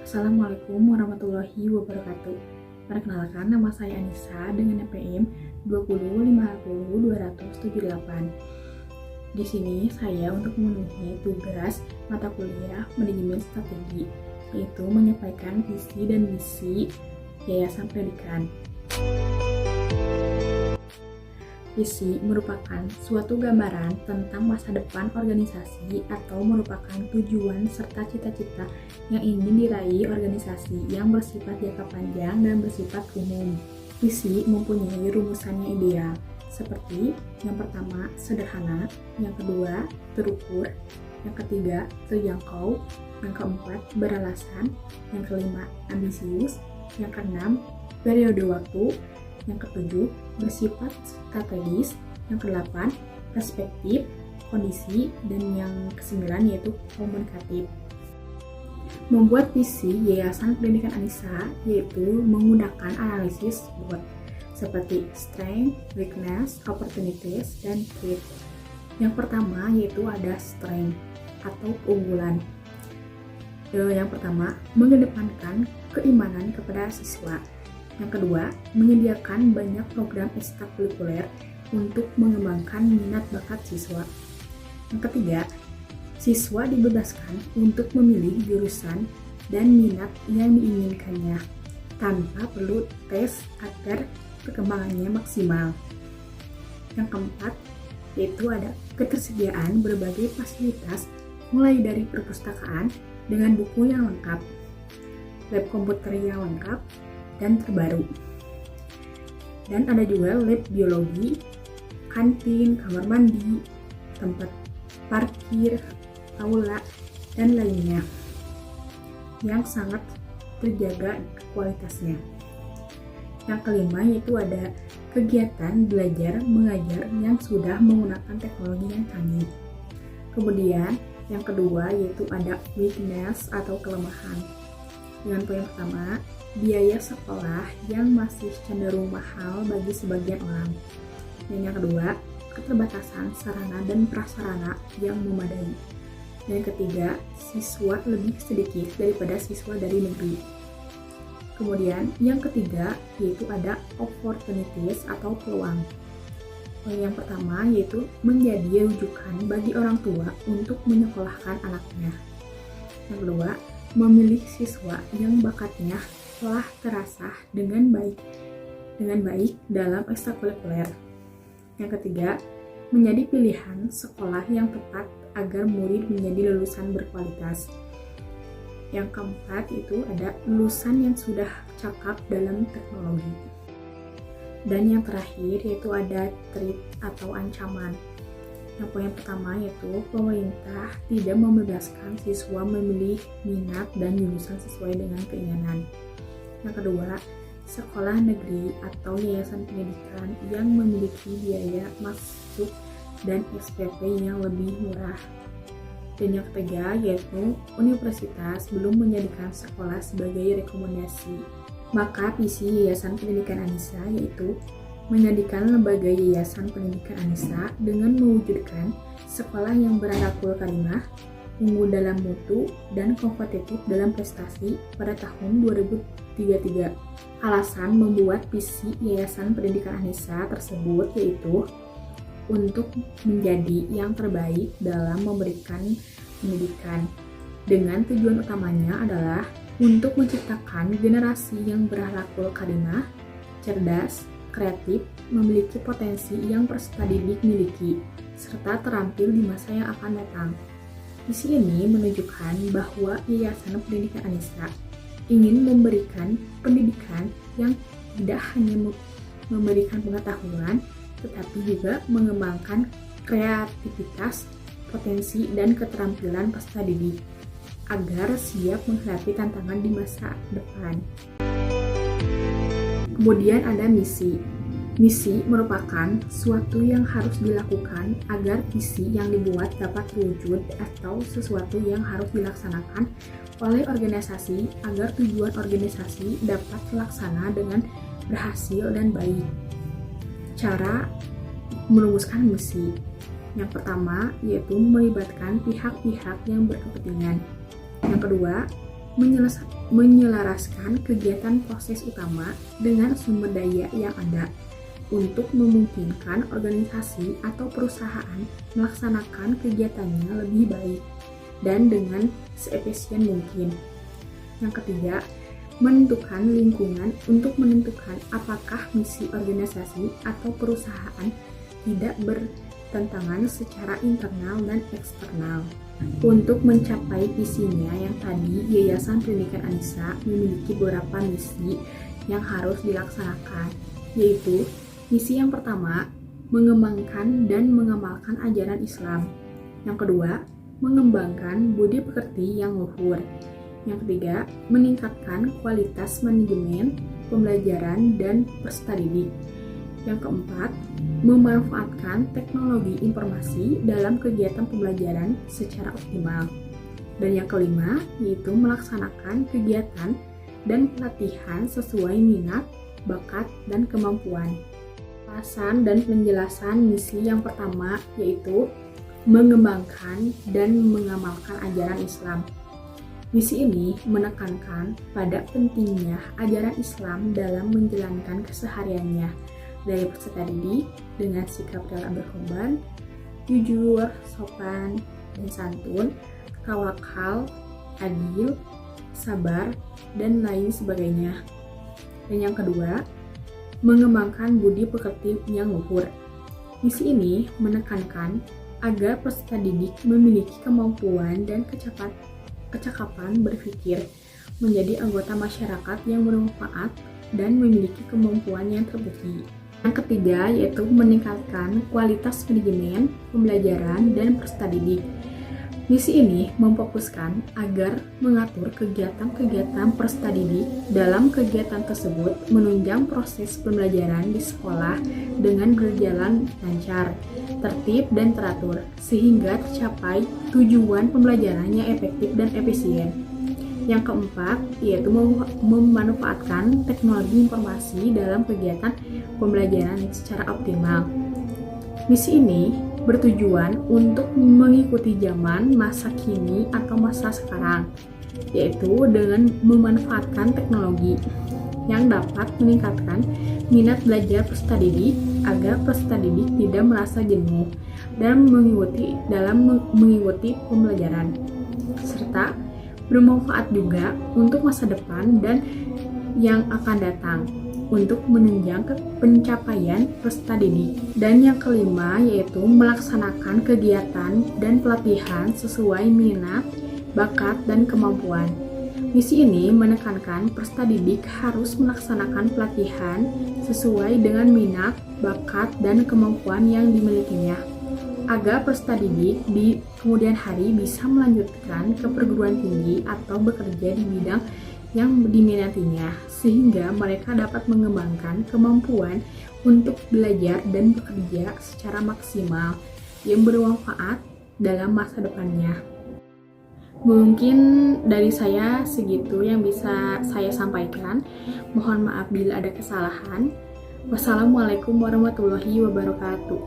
Assalamualaikum warahmatullahi wabarakatuh. Perkenalkan, nama saya Anissa dengan NPM 2050278. Di sini saya untuk memenuhi tugas mata kuliah manajemen strategi, yaitu menyampaikan visi dan misi Yayasan Pendidikan. Visi merupakan suatu gambaran tentang masa depan organisasi atau merupakan tujuan serta cita-cita yang ingin diraih organisasi yang bersifat jangka panjang dan bersifat umum. Visi mempunyai rumusannya ideal, seperti yang pertama sederhana, yang kedua terukur, yang ketiga terjangkau, yang keempat beralasan, yang kelima ambisius, yang keenam periode waktu, yang ketujuh bersifat strategis, yang kedelapan perspektif, kondisi, dan yang kesembilan yaitu komunikatif. Membuat visi Yayasan Pendidikan Anissa yaitu menggunakan analisis SWOT seperti strength, weakness, opportunities, dan threat. Yang pertama yaitu ada strength atau keunggulan. Yang pertama, mengedepankan keimanan kepada siswa. Yang kedua, menyediakan banyak program ekstrakurikuler untuk mengembangkan minat bakat siswa. Yang ketiga, siswa dibebaskan untuk memilih jurusan dan minat yang diinginkannya tanpa perlu tes agar perkembangannya maksimal. Yang keempat, yaitu ada ketersediaan berbagai fasilitas mulai dari perpustakaan dengan buku yang lengkap, lab komputer yang lengkap, dan terbaru. Dan ada juga lab biologi, kantin, kamar mandi, tempat parkir, aula, dan lainnya yang sangat terjaga kualitasnya. Yang kelima yaitu ada kegiatan belajar mengajar yang sudah menggunakan teknologi yang canggih. Kemudian yang kedua yaitu ada weakness atau kelemahan. Dengan poin pertama, biaya sekolah yang masih cenderung mahal bagi sebagian orang. Dan yang kedua, keterbatasan sarana dan prasarana yang memadai. Dan yang ketiga, siswa lebih sedikit daripada siswa dari negeri. Kemudian yang ketiga yaitu ada opportunities atau peluang. Yang pertama yaitu menjadi rujukan bagi orang tua untuk menyekolahkan anaknya. Yang kedua, memilih siswa yang bakatnya telah terasah dengan baik dalam ekstrakurikuler. Yang ketiga, menjadi pilihan sekolah yang tepat agar murid menjadi lulusan berkualitas. Yang keempat itu ada lulusan yang sudah cakap dalam teknologi. Dan yang terakhir yaitu ada threat atau ancaman. Yang poin pertama yaitu pemerintah tidak membebaskan siswa memilih minat dan jurusan sesuai dengan keinginan. Yang kedua, sekolah negeri atau yayasan pendidikan yang memiliki biaya masuk dan SPP yang lebih murah. Dan yang ketiga yaitu universitas belum menjadikan sekolah sebagai rekomendasi. Maka visi Yayasan Pendidikan Anissa yaitu menjadikan lembaga Yayasan Pendidikan Anissa dengan mewujudkan sekolah yang berakhlakul karimah, unggul dalam mutu, dan kompetitif dalam prestasi pada tahun 2033. Alasan membuat visi Yayasan Pendidikan Anissa tersebut yaitu untuk menjadi yang terbaik dalam memberikan pendidikan. Dengan tujuan utamanya adalah untuk menciptakan generasi yang berakhlakul karimah, cerdas, kreatif, memiliki potensi yang peserta didik miliki, serta terampil di masa yang akan datang. Visi ini menunjukkan bahwa Yayasan Pendidikan Anissa ingin memberikan pendidikan yang tidak hanya memberikan pengetahuan, tetapi juga mengembangkan kreativitas, potensi, dan keterampilan peserta didik agar siap menghadapi tantangan di masa depan. Kemudian ada misi. Misi merupakan suatu yang harus dilakukan agar visi yang dibuat dapat terwujud atau sesuatu yang harus dilaksanakan oleh organisasi agar tujuan organisasi dapat terlaksana dengan berhasil dan baik. Cara merumuskan misi. Yang pertama yaitu melibatkan pihak-pihak yang berkepentingan. Yang kedua, menyelaraskan kegiatan proses utama dengan sumber daya yang ada untuk memungkinkan organisasi atau perusahaan melaksanakan kegiatannya lebih baik dan dengan seefisien mungkin. Yang ketiga, menentukan lingkungan untuk menentukan apakah misi organisasi atau perusahaan tidak bertentangan secara internal dan eksternal. Untuk mencapai visinya yang tadi, Yayasan Pendidikan Anissa memiliki beberapa misi yang harus dilaksanakan, yaitu misi yang pertama, mengembangkan dan mengamalkan ajaran Islam. Yang kedua, mengembangkan budi pekerti yang luhur. Yang ketiga, meningkatkan kualitas manajemen, pembelajaran, dan peserta didik. Yang keempat, memanfaatkan teknologi informasi dalam kegiatan pembelajaran secara optimal. Dan yang kelima, yaitu melaksanakan kegiatan dan pelatihan sesuai minat, bakat, dan kemampuan. Alasan dan penjelasan misi yang pertama yaitu mengembangkan dan mengamalkan ajaran Islam. Misi ini menekankan pada pentingnya ajaran Islam dalam menjalankan kesehariannya, dari peserta didik dengan sikap rela berkorban, jujur, sopan, dan santun, tawakal, adil, sabar, dan lain sebagainya. Dan yang kedua, mengembangkan budi pekerti yang luhur. Misi ini menekankan agar peserta didik memiliki kemampuan dan kecakapan berpikir, menjadi anggota masyarakat yang bermanfaat dan memiliki kemampuan yang terbukti. Yang ketiga yaitu meningkatkan kualitas manajemen, pembelajaran, dan peserta didik. Misi ini memfokuskan agar mengatur kegiatan-kegiatan peserta didik dalam kegiatan tersebut menunjang proses pembelajaran di sekolah dengan berjalan lancar, tertib, dan teratur, sehingga tercapai tujuan pembelajaran yang efektif dan efisien. Yang keempat, yaitu memanfaatkan teknologi informasi dalam kegiatan pembelajaran secara optimal. Misi ini bertujuan untuk mengikuti zaman masa kini atau masa sekarang, yaitu dengan memanfaatkan teknologi yang dapat meningkatkan minat belajar peserta didik agar peserta didik tidak merasa jenuh dan mengikuti pembelajaran, serta bermanfaat juga untuk masa depan dan yang akan datang untuk menunjang pencapaian peserta didik. Dan yang kelima yaitu melaksanakan kegiatan dan pelatihan sesuai minat, bakat, dan kemampuan. Misi ini menekankan peserta didik harus melaksanakan pelatihan sesuai dengan minat, bakat, dan kemampuan yang dimilikinya, agar peserta didik di kemudian hari bisa melanjutkan ke perguruan tinggi atau bekerja di bidang yang diminatinya, sehingga mereka dapat mengembangkan kemampuan untuk belajar dan bekerja secara maksimal yang bermanfaat dalam masa depannya. Mungkin dari saya segitu yang bisa saya sampaikan. Mohon maaf bila ada kesalahan. Wassalamualaikum warahmatullahi wabarakatuh.